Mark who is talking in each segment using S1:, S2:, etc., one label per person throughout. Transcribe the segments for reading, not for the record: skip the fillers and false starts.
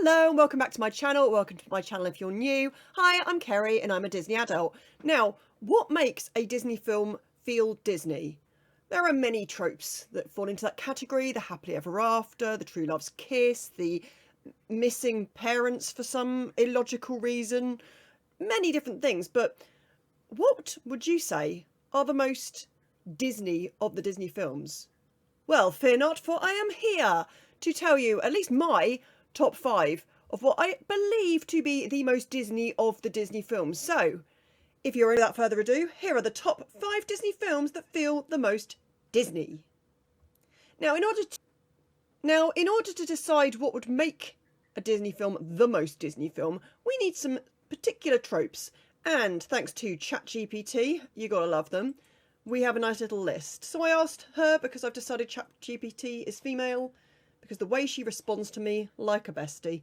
S1: Hello and welcome back to my channel. Welcome to my channel if you're new. Hi, I'm Kerry and I'm a Disney adult. Now, what makes a Disney film feel Disney? There are many tropes that fall into that category. The happily ever after, the true love's kiss, the missing parents for some illogical reason, many different things. But what would you say are the most Disney of the Disney films? Well, fear not, for I am here to tell you at least my top 5 of what I believe to be the most Disney of the Disney films. So, if you're without further ado, here are the top 5 Disney films that feel the most Disney. Now, in order to decide what would make a Disney film the most Disney film, we need some particular tropes. And thanks to ChatGPT, you gotta love them, we have a nice little list. So I asked her, because I've decided ChatGPT is female, because the way she responds to me, like a bestie,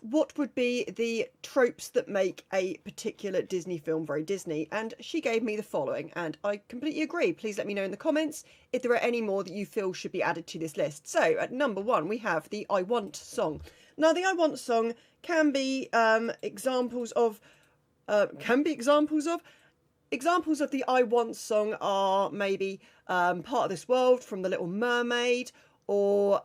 S1: what would be the tropes that make a particular Disney film very Disney? And she gave me the following, and I completely agree. Please let me know in the comments if there are any more that you feel should be added to this list. So at number 1, we have the I Want song. Now, the I Want song can be examples of the I Want song are maybe Part of This World from The Little Mermaid, or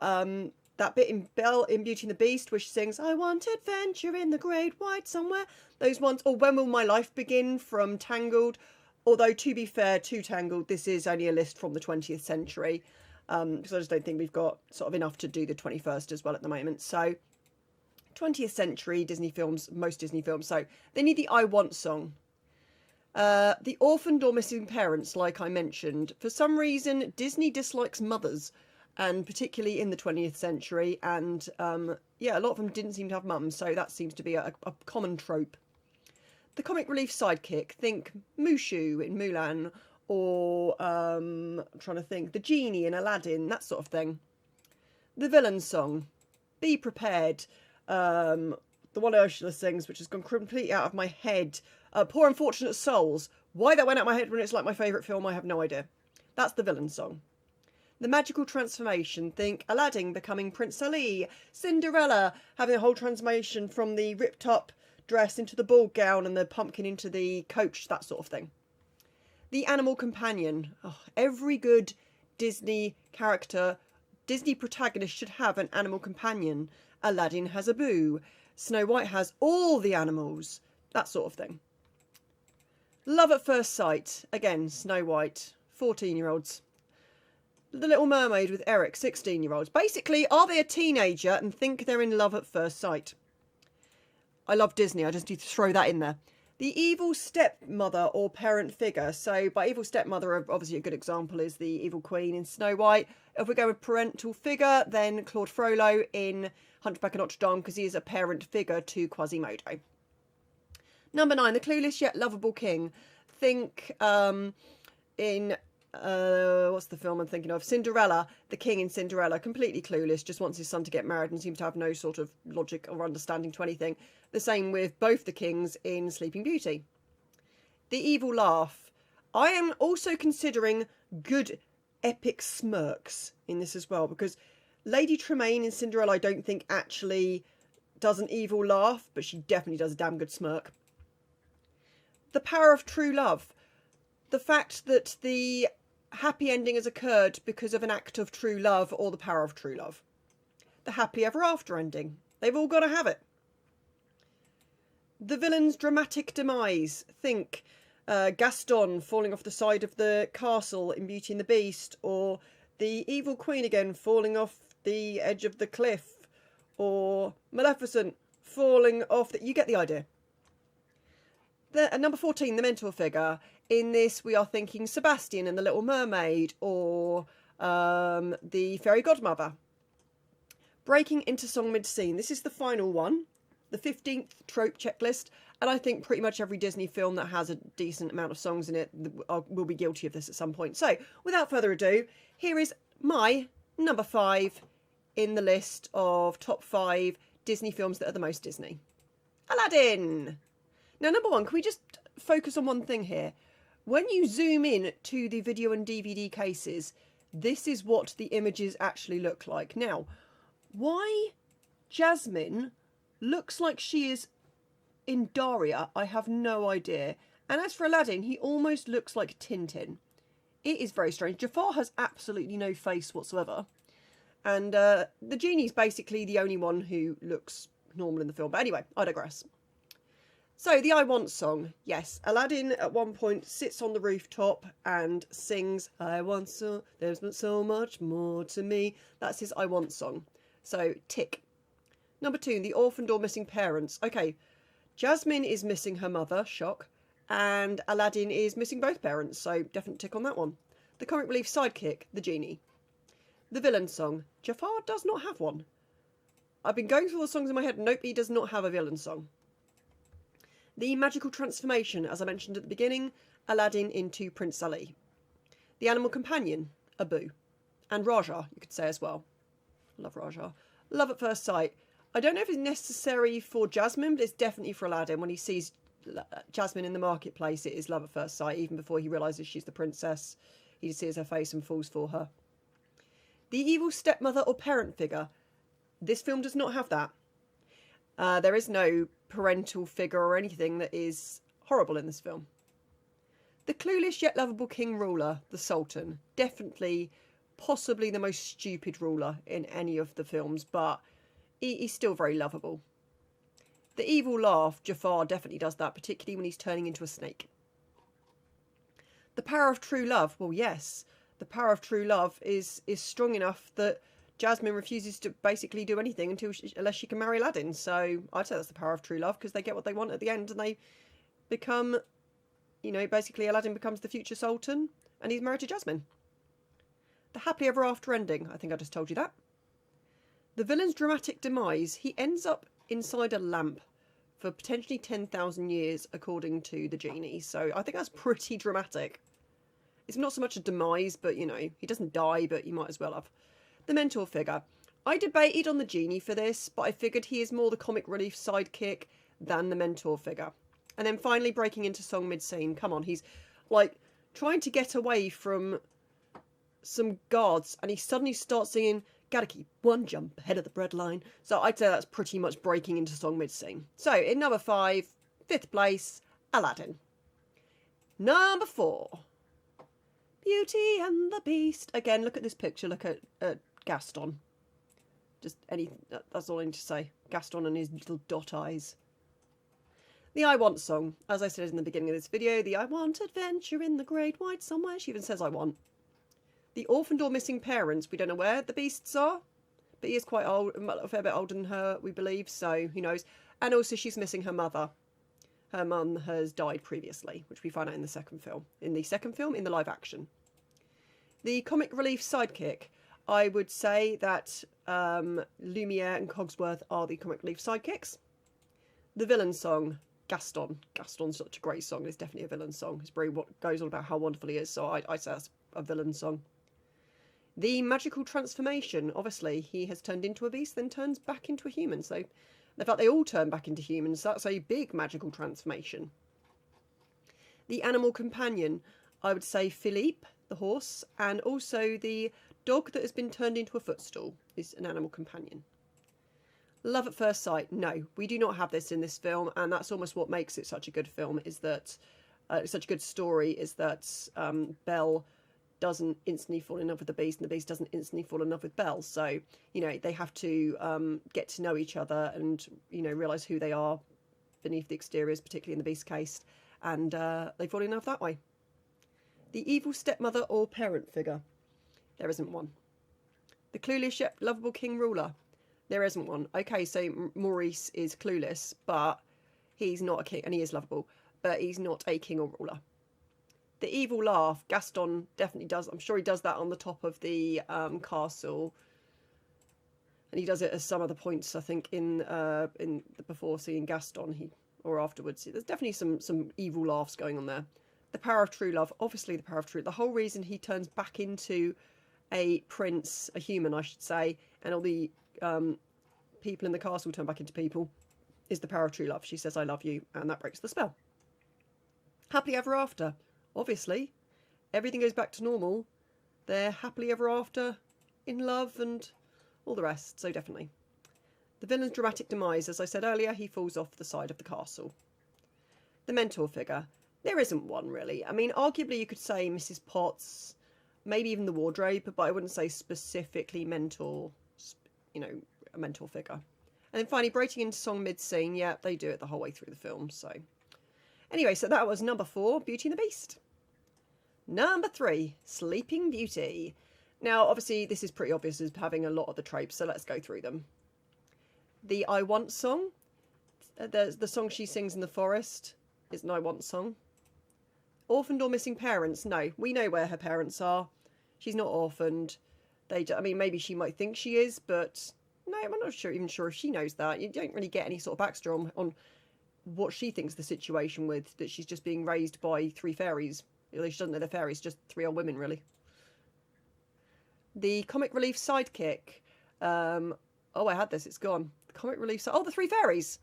S1: that bit in Belle in Beauty and the Beast where she sings I want adventure in the great white somewhere. Those ones. Or When Will My Life Begin from Tangled. Although, to be fair to Tangled, this is only a list from the 20th century, because I just don't think we've got sort of enough to do the 21st as well at the moment. So 20th century Disney films, most Disney films, so they need the I Want song. The orphaned or missing parents, like I mentioned. For some reason, Disney dislikes mothers, and particularly in the 20th century, and yeah, a lot of them didn't seem to have mums, so that seems to be a common trope. The comic relief sidekick, think Mushu in Mulan, or I'm trying to think, the genie in Aladdin, that sort of thing. The villain song, Be Prepared, the one Ursula sings, which has gone completely out of my head. Poor Unfortunate Souls. Why that went out of my head when it's like my favourite film, I have no idea. That's the villain song. The magical transformation, think Aladdin becoming Prince Ali, Cinderella having a whole transformation from the ripped up dress into the ball gown and the pumpkin into the coach, that sort of thing. The animal companion. Oh, every good Disney character, Disney protagonist should have an animal companion. Aladdin has a boo. Snow White has all the animals, that sort of thing. Love at First Sight. Again, Snow White, 14-year-olds. The Little Mermaid with Eric, 16-year-olds. Basically, are they a teenager and think they're in love at first sight? I love Disney, I just need to throw that in there. The evil stepmother or parent figure. So by evil stepmother, obviously a good example is the evil queen in Snow White. If we go with parental figure, then Claude Frollo in Hunchback of Notre Dame, because he is a parent figure to Quasimodo. Number 9, the clueless yet lovable king. Think in what's the film I'm thinking of? Cinderella. The king in Cinderella, completely clueless, just wants his son to get married and seems to have no sort of logic or understanding to anything. The same with both the kings in Sleeping Beauty. The evil laugh. I am also considering good epic smirks in this as well, because Lady Tremaine in Cinderella I don't think actually does an evil laugh, but she definitely does a damn good smirk. The power of true love. The fact that the happy ending has occurred because of an act of true love or the power of true love. The happy ever after ending. They've all got to have it. The villain's dramatic demise. Think Gaston falling off the side of the castle in Beauty and the Beast, or the evil queen again falling off the edge of the cliff, or Maleficent falling off you get the idea. Number 14, the mentor figure. In this, we are thinking Sebastian in The Little Mermaid, or the fairy godmother. Breaking into song mid-scene. This is the final one, the 15th trope checklist, and I think pretty much every Disney film that has a decent amount of songs in it will be guilty of this at some point. So, without further ado, here is my number 5 in the list of top 5 Disney films that are the most Disney. Aladdin! Now, number 1, can we just focus on one thing here? When you zoom in to the video and DVD cases, this is what the images actually look like. Now, why Jasmine looks like she is in Daria. I have no idea. And as for Aladdin, he almost looks like Tintin. It is very strange. Jafar has absolutely no face whatsoever. And the genie's basically the only one who looks normal in the film. But anyway, I digress. So, the I Want song. Yes, Aladdin at one point sits on the rooftop and sings, I want so, there's so much more to me. That's his I Want song. So, tick. Number 2, the orphaned or missing parents. Okay, Jasmine is missing her mother, shock, and Aladdin is missing both parents, so definite tick on that one. The comic relief sidekick, the genie. The villain song. Jafar does not have one. I've been going through all the songs in my head. Nope, he does not have a villain song. The magical transformation, as I mentioned at the beginning, Aladdin into Prince Ali. The animal companion, Abu. And Raja, you could say as well. Love Raja. Love at first sight. I don't know if it's necessary for Jasmine, but it's definitely for Aladdin. When he sees Jasmine in the marketplace, it is love at first sight, even before he realises she's the princess. He just sees her face and falls for her. The evil stepmother or parent figure. This film does not have that. There is no parental figure or anything that is horrible in this film. The clueless yet lovable king ruler, the Sultan. Definitely, possibly the most stupid ruler in any of the films, but he's still very lovable. The evil laugh, Jafar definitely does that, particularly when he's turning into a snake. The power of true love, well, yes. The power of true love is strong enough that Jasmine refuses to basically do anything unless she can marry Aladdin. So I'd say that's the power of true love, because they get what they want at the end and they become, basically Aladdin becomes the future sultan and he's married to Jasmine. The happily ever after ending. I think I just told you that. The villain's dramatic demise. He ends up inside a lamp for potentially 10,000 years, according to the genie. So I think that's pretty dramatic. It's not so much a demise, but, he doesn't die, but he might as well have. The mentor figure. I debated on the genie for this, but I figured he is more the comic relief sidekick than the mentor figure. And then finally breaking into song mid-scene. Come on, he's like trying to get away from some guards and he suddenly starts singing, gotta keep one jump ahead of the breadline. So I'd say that's pretty much breaking into song mid-scene. So in number 5, 5th place, Aladdin. Number 4, Beauty and the Beast. Again, look at this picture. Look at Gaston. That's all I need to say. Gaston and his little dot eyes. The I Want song. As I said in the beginning of this video, the I want adventure in the great white somewhere. She even says I want. The orphaned or missing parents. We don't know where the beasts are, but he is quite old, a fair bit older than her, we believe, so who knows. And also she's missing her mother. Her mum has died previously, which we find out in the second film. In the live action. The comic relief sidekick. I would say that Lumiere and Cogsworth are the comic relief sidekicks. The villain song, Gaston. Gaston's such a great song. It's definitely a villain song. It's very what goes on about how wonderful he is. So I say that's a villain song. The magical transformation. Obviously, he has turned into a beast, then turns back into a human. So, in fact, they all turn back into humans. That's a big magical transformation. The animal companion. I would say Philippe, the horse, and also the dog that has been turned into a footstool is an animal companion. Love at first sight. No, we do not have this in this film, and that's almost what makes it such a good film, is that such a good story, is that Belle doesn't instantly fall in love with the beast and the beast doesn't instantly fall in love with Belle. So, they have to get to know each other and, realise who they are beneath the exteriors, particularly in the beast's case, and they fall in love that way. The evil stepmother or parent figure. There isn't one. The clueless yet lovable king ruler. There isn't one. Okay, so Maurice is clueless, but he's not a king, and he is lovable, but he's not a king or ruler. The evil laugh. Gaston definitely does. I'm sure he does that on the top of the castle, and he does it at some other points. I think before seeing Gaston, or afterwards. There's definitely some evil laughs going on there. The power of true love. Obviously, the power of true. The whole reason he turns back into a prince, a human, I should say, and all the people in the castle turn back into people, is the power of true love. She says, I love you, and that breaks the spell. Happily ever after. Obviously, everything goes back to normal. They're happily ever after, in love, and all the rest, so definitely. The villain's dramatic demise, as I said earlier, he falls off the side of the castle. The mentor figure. There isn't one, really. I mean, arguably you could say Mrs. Potts, maybe even the wardrobe, but I wouldn't say specifically mentor, you know, a mentor figure. And then finally, breaking into song mid-scene. Yeah, they do it the whole way through the film, so. Anyway, so that was number 4, Beauty and the Beast. Number 3, Sleeping Beauty. Now, obviously, this is pretty obvious as having a lot of the tropes, so let's go through them. The I Want song. The song she sings in the forest is an I Want song. Orphaned or missing parents? No, we know where her parents are. She's not orphaned. I mean, maybe she might think she is, but no, I'm not even sure if she knows that. You don't really get any sort of backstory on what she thinks the situation with, that she's just being raised by 3 fairies. She doesn't know they're fairies, just 3 old women, really. The comic relief sidekick. Oh, I had this, it's gone. The comic relief oh, the 3 fairies.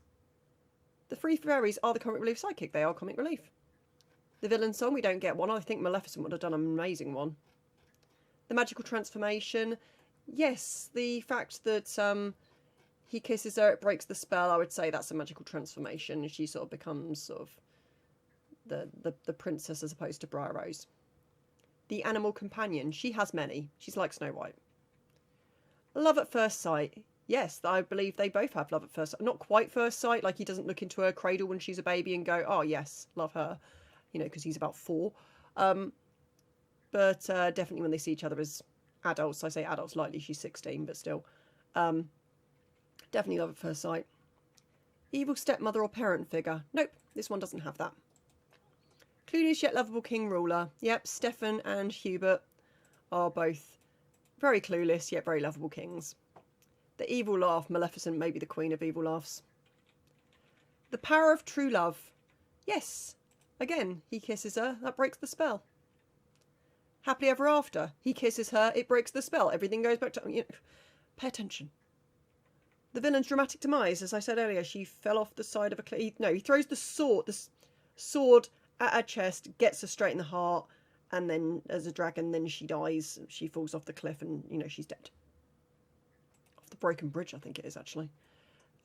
S1: The 3 fairies are the comic relief sidekick. They are comic relief. The villain song, we don't get one. I think Maleficent would have done an amazing one. The magical transformation. Yes, the fact that he kisses her, it breaks the spell. I would say that's a magical transformation. She sort of becomes sort of the princess as opposed to Briar Rose. The animal companion. She has many. She's like Snow White. Love at first sight. Yes, I believe they both have love at first sight. Not quite first sight, like he doesn't look into her cradle when she's a baby and go, oh yes, love her. You know, because he's about 4. But definitely when they see each other as adults, I say adults lightly, she's 16, but still. Definitely love at first sight. Evil stepmother or parent figure. Nope, this one doesn't have that. Clueless yet lovable king ruler. Yep, Stefan and Hubert are both very clueless yet very lovable kings. The evil laugh. Maleficent may be the queen of evil laughs. The power of true love. Yes. Again, he kisses her. That breaks the spell. Happily ever after. He kisses her. It breaks the spell. Everything goes back to... You know, pay attention. The villain's dramatic demise. As I said earlier, she fell off the side of a cliff. No, he throws the sword at her chest, gets her straight in the heart, and then as a dragon, then she dies. She falls off the cliff and, you know, she's dead. Off the broken bridge, I think it is, actually.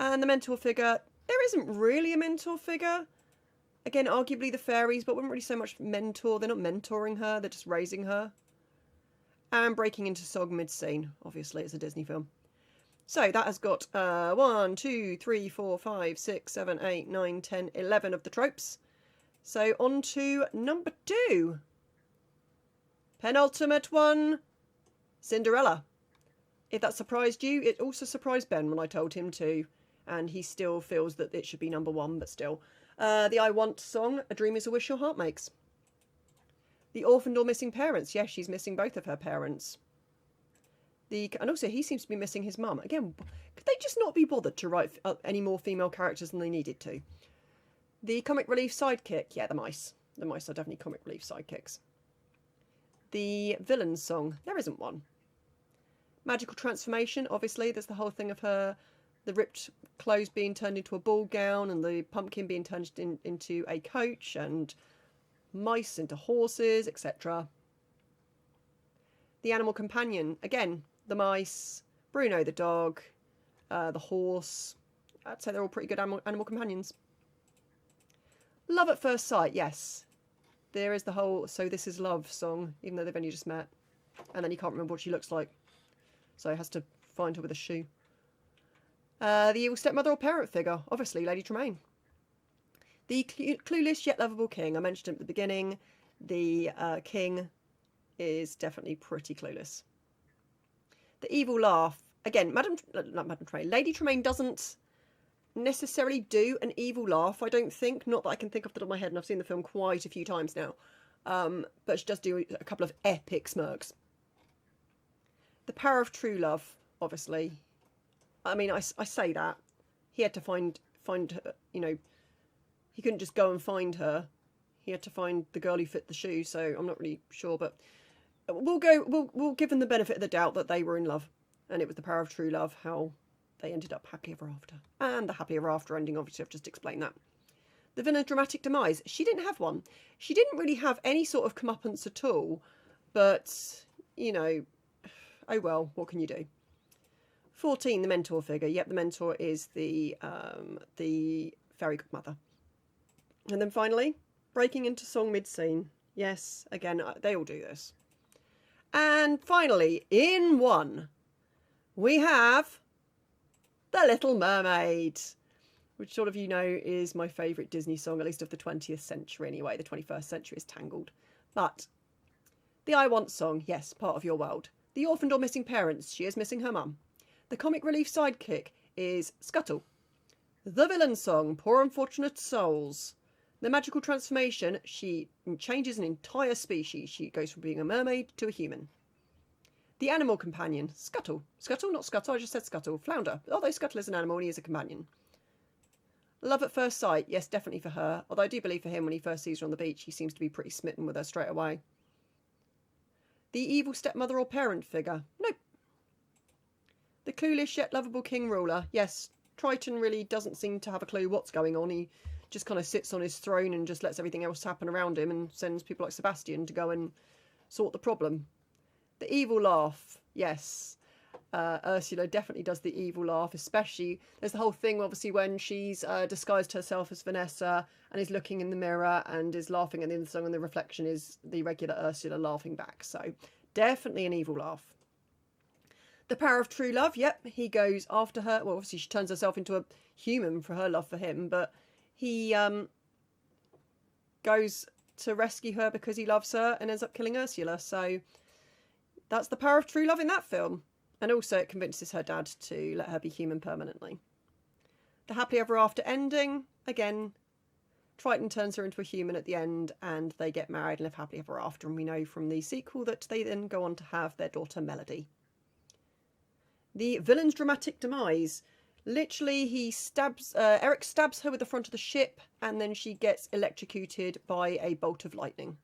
S1: And the mentor figure. There isn't really a mentor figure. Again, arguably the fairies, but wouldn't really so much mentor. They're not mentoring her, they're just raising her. And breaking into song mid-scene. Obviously, it's a Disney film. So that has got 1, 2, 3, 4, 5, 6, 7, 8, 9, 10, 11 of the tropes. So on to number 2. Penultimate one, Cinderella. If that surprised you, it also surprised Ben when I told him to. And he still feels that it should be number 1, but still. The I Want song, A Dream is a Wish Your Heart Makes. The orphaned or missing parents. Yes, she's missing both of her parents. And also, he seems to be missing his mum. Again, could they just not be bothered to write any more female characters than they needed to? The comic relief sidekick. Yeah, the mice. The mice are definitely comic relief sidekicks. The villain song. There isn't one. Magical transformation. Obviously, there's the whole thing of her... The ripped clothes being turned into a ball gown and the pumpkin being turned into a coach and mice into horses, etc. The animal companion. Again, the mice, Bruno the dog, the horse. I'd say they're all pretty good animal companions. Love at first sight, yes. There is the whole So This Is Love song, even though they've only just met. And then he can't remember what she looks like. So he has to find her with a shoe. The evil stepmother or parent figure, obviously Lady Tremaine. The clueless yet lovable king. I mentioned him at the beginning. The king is definitely pretty clueless. The evil laugh. Again, not Madame Tremaine. Lady Tremaine doesn't necessarily do an evil laugh, I don't think. Not that I can think off the top of my head, and I've seen the film quite a few times now. But she does do a couple of epic smirks. The power of true love, obviously. I mean, I say that. He had to find her, you know, he couldn't just go and find her. He had to find the girl who fit the shoe, so I'm not really sure, but we'll give them the benefit of the doubt that they were in love. And it was the power of true love, how they ended up happy ever after. And the happy ever after ending, obviously, I've just explained that. The villain's dramatic demise. She didn't have one. She didn't really have any sort of comeuppance at all, but, you know, oh well, what can you do? 14, the mentor figure. Yep, the mentor is the fairy godmother. And then finally, breaking into song mid-scene. Yes, again, they all do this. And finally, in 1, we have The Little Mermaid, which sort of is my favourite Disney song, at least of the 20th century anyway. The 21st century is Tangled. But the I Want song, yes, part of your world. The orphaned or missing parents, she is missing her mum. The comic relief sidekick is Scuttle. The villain song, Poor Unfortunate Souls. The magical transformation, she changes an entire species. She goes from being a mermaid to a human. The animal companion, Scuttle. Scuttle, not Scuttle, I just said Scuttle. Flounder, although Scuttle is an animal and he is a companion. Love at first sight, yes, definitely for her. Although I do believe for him, when he first sees her on the beach, he seems to be pretty smitten with her straight away. The evil stepmother or parent figure, nope. The clueless yet lovable king ruler, yes. Triton really doesn't seem to have a clue what's going on. He just kind of sits on his throne and just lets everything else happen around him and sends people like Sebastian to go and sort the problem. The evil laugh, yes. Ursula definitely does the evil laugh, especially there's the whole thing obviously when she's disguised herself as Vanessa and is looking in the mirror and is laughing at the end of the song, and the reflection is the regular Ursula laughing back. So definitely an evil laugh. The power of true love, yep, he goes after her. Well, obviously she turns herself into a human for her love for him, but he goes to rescue her because he loves her and ends up killing Ursula. So that's the power of true love in that film. And also it convinces her dad to let her be human permanently. The happily ever after ending, again, Triton turns her into a human at the end and they get married and live happily ever after. And we know from the sequel that they then go on to have their daughter Melody. The villain's dramatic demise. Literally, Eric stabs her with the front of the ship and then she gets electrocuted by a bolt of lightning.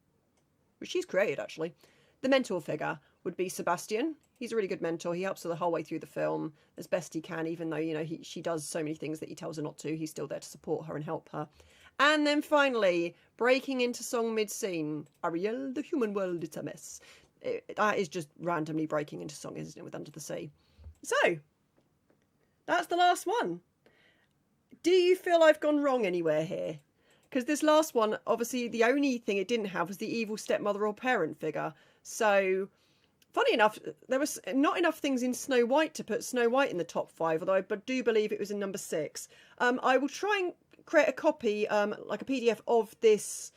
S1: Which she's created, actually. The mentor figure would be Sebastian. He's a really good mentor. He helps her the whole way through the film as best he can, even though, she does so many things that he tells her not to. He's still there to support her and help her. And then finally, breaking into song mid-scene. Ariel, the human world, it's a mess. That is just randomly breaking into song, isn't it, with Under the Sea? So, that's the last one. Do you feel I've gone wrong anywhere here? Because this last one, obviously, the only thing it didn't have was the evil stepmother or parent figure. So, funny enough, there was not enough things in Snow White to put Snow White in the top 5, although I do believe it was in number 6. I will try and create a copy, like a PDF of this,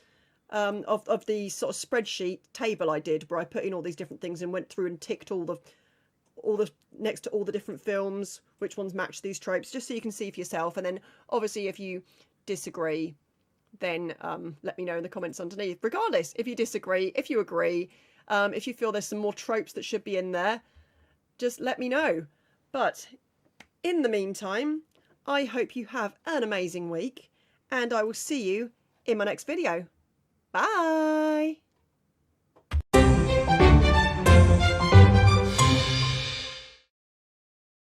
S1: of the sort of spreadsheet table I did, where I put in all these different things and went through and ticked all the next to all the different films, which ones match these tropes, just so you can see for yourself. And then, obviously, if you disagree, then let me know in the comments underneath. Regardless, if you disagree, if you agree, if you feel there's some more tropes that should be in there, just let me know. But in the meantime, I hope you have an amazing week, and I will see you in my next video. Bye!